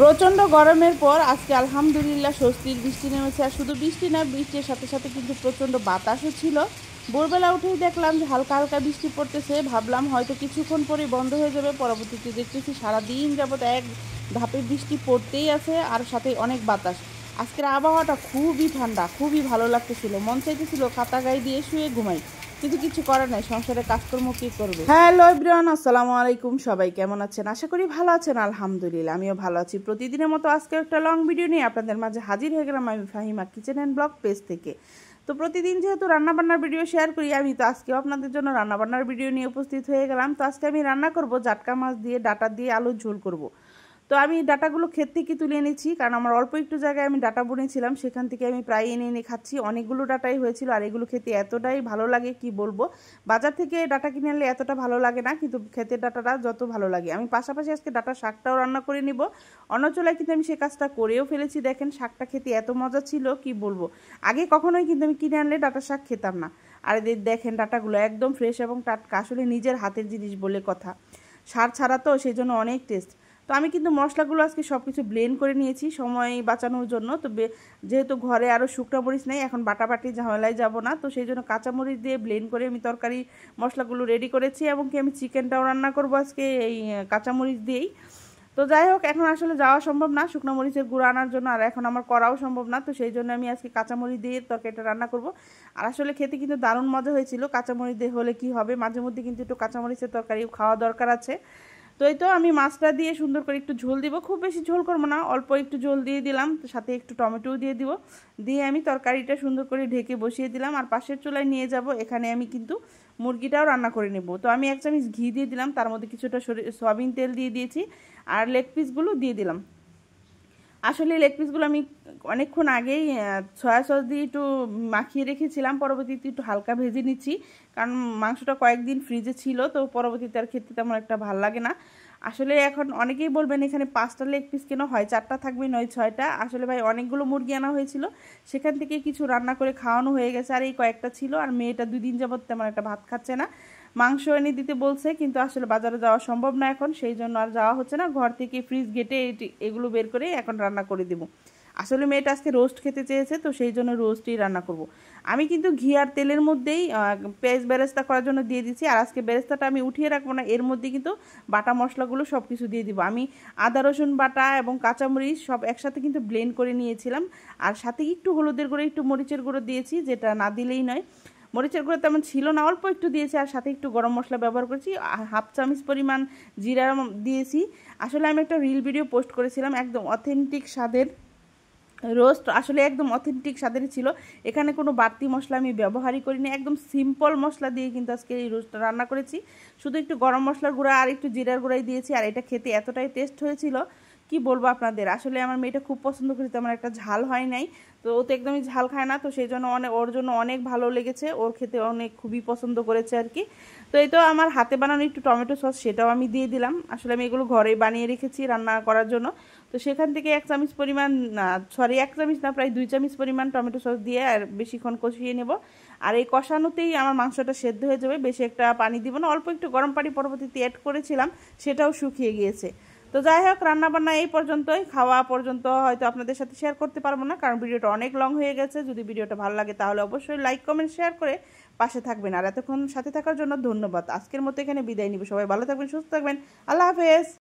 প্রচণ্ড গরমের পর আজকে আলহামদুলিল্লাহ স্বস্তির বৃষ্টি নেমেছে। আর শুধু বৃষ্টি না, বৃষ্টির সাথে সাথে কিন্তু প্রচণ্ড বাতাসও ছিল। ভোরবেলা উঠেই দেখলাম যে হালকা হালকা বৃষ্টি পড়তেছে, ভাবলাম হয়তো কিছুক্ষণ পরেই বন্ধ হয়ে যাবে। পরবর্তীতে দেখতেছি সারাদিন যাবত এক ধাপে বৃষ্টি পড়তেই আছে, আর সাথে অনেক বাতাস। আজকের আবহাওয়াটা খুবই ঠান্ডা, খুবই ভালো লাগতেছিল, মন চাইতেছিল খাতা গায়ে দিয়ে শুয়ে ঘুমাই, কিন্তু কিছু করার নাই, সংসারে কাজকর্ম কি করবে। হ্যালো এভরিওয়ান, আসসালামু আলাইকুম। সবাই কেমন আছেন? আশা করি ভালো আছেন। আলহামদুলিল্লাহ আমিও ভালো আছি। প্রতিদিনের মতো আজকে একটা লং ভিডিও নিয়ে আপনাদের মাঝে হাজির হয়ে গেলাম আমি Fahima kitchen and blog page থেকে। তো প্রতিদিন যেহেতু রান্নাবান্নার ভিডিও শেয়ার করি, আমি তো আজকেও আপনাদের জন্য রান্নাবান্নার ভিডিও নিয়ে উপস্থিত হয়ে গেলাম। তো আজকে আমি রান্না করব জাটকা মাছ দিয়ে ডাটা দিয়ে আলুর ঝোল করব। তো আমি ডাটাগুলো ক্ষেত থেকে তুলে এনেছি, কারণ আমার অল্প একটু জায়গায় আমি ডাটা বুনেছিলাম, সেখান থেকে আমি প্রায় এনে এনে খাচ্ছি। অনেকগুলো ডাটাই হয়েছিল, আর এগুলো খেতে এতটাই ভালো লাগে কি বলবো। বাজার থেকে ডাটা কিনে আনলে এতটা ভালো লাগে না, কিন্তু ক্ষেতের ডাটাটা যত ভালো লাগে। আমি পাশাপাশি আজকে ডাটা শাকটাও রান্না করে নিব। অন্য চুলায় কিন্তু আমি সে কাজটা করেও ফেলেছি। দেখেন শাকটা খেতে এত মজা ছিল কি বলবো। আগে কখনোই কিন্তু আমি কিনে আনলে ডাটা শাক খেতাম না। আর এদের দেখেন ডাটাগুলো একদম ফ্রেশ এবং টাটকা, আসলে নিজের হাতের জিনিস বলে কথা। সার ছাড়া তো, সেই জন্য অনেক টেস্ট। তো আমি কিন্তু মশলাগুলো আজকে সব কিছু ব্লেন্ড করে নিয়েছি সময় বাঁচানোর জন্য। তো যেহেতু ঘরে আরও শুকনো মরিচ নেই, এখন বাটাবাটি ঝামেলায় যাব না, তো সেই জন্য কাঁচামরিচ দিয়ে ব্লেন্ড করে আমি তরকারি মশলাগুলো রেডি করেছি। এবং কি আমি চিকেনটাও রান্না করবো আজকে এই কাঁচামরিচ দিয়েই। তো যাই হোক, এখন আসলে যাওয়া সম্ভব না শুকনো মরিচের গুঁড়ো আনার জন্য, আর এখন আমার করাও সম্ভব না। তো সেই জন্য আমি আজকে কাঁচামরিচ দিয়ে তরকারিটা রান্না করব। আর আসলে খেতে কিন্তু দারুণ মজা হয়েছিল। কাঁচামরিচ দিয়ে হলে কি হবে, মাঝে মধ্যে কিন্তু একটু কাঁচামরিচের তরকারি খাওয়া দরকার আছে। তো এই তো আমি মাছটা দিয়ে সুন্দর করে একটু ঝোল দিব, খুব বেশি ঝোল করবো না, অল্প একটু ঝোল দিয়ে দিলাম, সাথে একটু টমেটোও দিয়ে দিব। দিয়ে আমি তরকারিটা সুন্দর করে ঢেকে বসিয়ে দিলাম। আর পাশের চুলায় নিয়ে যাব, এখানে আমি কিন্তু মুরগিটাও রান্না করে নেব। তো আমি 1 চামচ ঘি দিয়ে দিলাম, তার মধ্যে কিছুটা সয়াবিন তেল দিয়ে দিয়েছি, আর লেগ পিসগুলো দিয়ে দিলাম। আসলে লেগ পিসগুলো আমি অনেকক্ষণ আগেই সয়া সস দিয়ে একটু মাখিয়ে রেখেছিলাম, পরবর্তীতে একটু হালকা ভেজে নিচ্ছি, কারণ মাংসটা কয়েকদিন ফ্রিজে ছিল, তো পরবর্তীতে আর খেতে তেমন একটা ভালো লাগে না। আসলে এখন অনেকেই বলবেন এখানে 5টা লেগ পিস কেন, হয় 4টা থাকবে নয় 6টা। আসলে ভাই অনেকগুলো মুরগি আনা হয়েছিল, সেখান থেকে কিছু রান্না করে খাওয়ানো হয়ে গেছে, আর এই কয়েকটা ছিল। আর মেয়েটা 2 দিন যাবত তেমন একটা ভাত খাচ্ছে না, মাংস এনে দিতে বলছে, কিন্তু আসলে বাজারে যাওয়া সম্ভব না এখন, সেই জন্য আর যাওয়া হচ্ছে না। ঘর থেকে ফ্রিজ গেটে এগুলো বের করে এখন রান্না করে দেব। আসলে মেয়েটা আজকে রোস্ট খেতে চেয়েছে, তো সেই জন্য রোস্টই রান্না করব। আমি কিন্তু ঘি আর তেলের মধ্যেই পেঁয়াজ বেরেস্তা করার জন্য দিয়ে দিচ্ছি। আর আজকে বেরেস্তাটা আমি উঠিয়ে রাখবো না, এর মধ্যে কিন্তু বাটা মশলাগুলো সব কিছু দিয়ে দিব। আমি আদা রসুন বাটা এবং কাঁচামরিচ সব একসাথে কিন্তু ব্লেন্ড করে নিয়েছিলাম, আর সাথে একটু হলুদের গুঁড়ো একটু মরিচের গুঁড়ো দিয়েছি, যেটা না দিলেই নয়। মরিচের গুঁড়ো তেমন ছিল না, অল্প একটু দিয়েছি, আর সাথে একটু গরম মশলা ব্যবহার করেছি, 1/2 চামচ পরিমাণ জিরা দিয়েছি। আসলে আমি একটা রিল ভিডিও পোস্ট করেছিলাম একদম অথেন্টিক স্বাদের রোস্ট, আসলে একদম অথেন্টিক স্বাদেরই ছিল। এখানে কোনো বাড়তি মশলা আমি ব্যবহারই করিনি, একদম সিম্পল মশলা দিয়ে কিন্তু আজকে এই রোস্টটা রান্না করেছি। শুধু একটু গরম মশলার গুঁড়া আর একটু জিরার গুঁড়াই দিয়েছি, আর এটা খেতে এতটাই টেস্ট হয়েছিল কি বলবো আপনাদের। আসলে আমার মেয়েটা খুব পছন্দ করেছে, তেমন একটা ঝাল হয় নাই, তো ও তো একদমই ঝাল খায় না, তো সেই জন্য ওর জন্য অনেক ভালো লেগেছে, ওর খেতে অনেক খুবই পছন্দ করেছে আর কি। তো এই তো আমার হাতে বানানো একটু টমেটো সস, সেটাও আমি দিয়ে দিলাম। আসলে আমি এগুলো ঘরেই বানিয়ে রেখেছি রান্না করার জন্য। তো সেখান থেকে 1 চামচ পরিমাণ, সরি 1 চামচ না, প্রায় 2 চামচ পরিমাণ টমেটো সস দিয়ে আর বেশিক্ষণ কষিয়ে নেব। আর এই কষানোতেই আমার মাংসটা সেদ্ধ হয়ে যাবে, বেশি একটা পানি দিব না, অল্প একটু গরম পানি পরবর্তীতে অ্যাড করেছিলাম, সেটাও শুকিয়ে গিয়েছে। তো যাই হোক, রান্নাবান্না এই পর্যন্তই, খাওয়া পর্যন্ত হয়তো আপনাদের সাথে শেয়ার করতে পারবো না, কারণ ভিডিওটা অনেক লং হয়ে গেছে। যদি ভিডিওটা ভালো লাগে তাহলে অবশ্যই লাইক কমেন্ট শেয়ার করে পাশে থাকবেন। আর এতক্ষণ সাথে থাকার জন্য ধন্যবাদ। আজকের মতো এখানে বিদায় নিব, সবাই ভালো থাকবেন, সুস্থ থাকবেন, আল্লাহ হাফেজ।